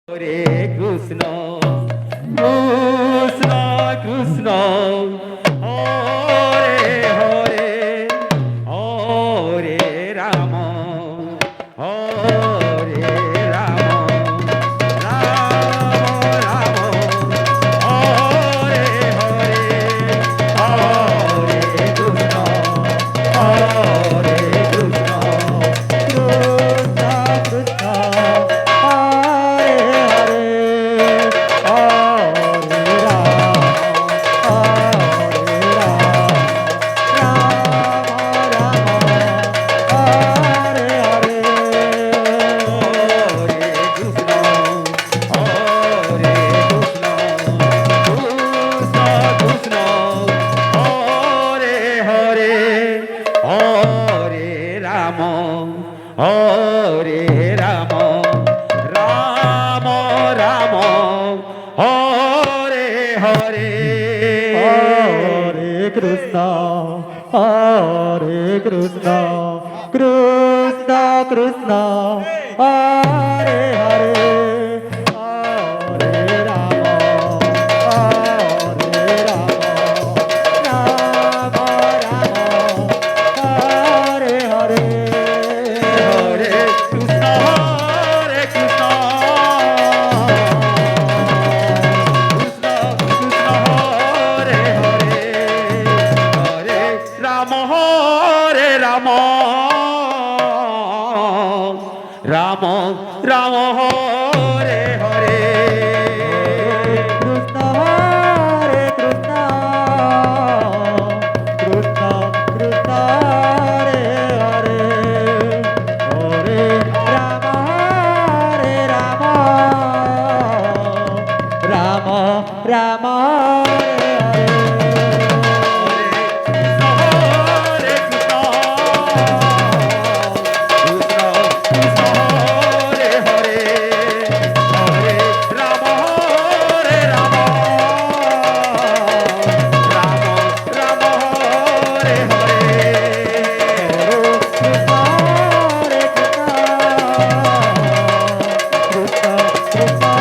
Hare Krishna Krishna Krishna Hare Hare Hare Ram Hare Ram Ram Ram Hare Hare Hare Krishna Hare Krishna Krishna Krishna Hare Hare Hare Ram Hare Ram Ram Ram Hare Hare Hare Krishna Hare Krishna Krishna Krishna Hare Hare Hare Ram Hare Ram Ram Ram Hare Hare Hare Krishna Hare Krishna Krishna Krishna Hare Hare Hare Ram Hare Ram Ram Ram Hare Hare Hare Krishna Hare Krishna Krishna Krishna Hare Hare Hare Ram Hare Ram Ram Ram Hare Hare Krishna Hare Krishna Krishna Krishna Hare Hare Hare Ram Hare Ram Ram Ram Hare Hare Krishna Krishna Krishna Hare Hare Hare Ram Hare Ram Ram Ram Hare Hare Krishna Hare Krishna Krishna Krishna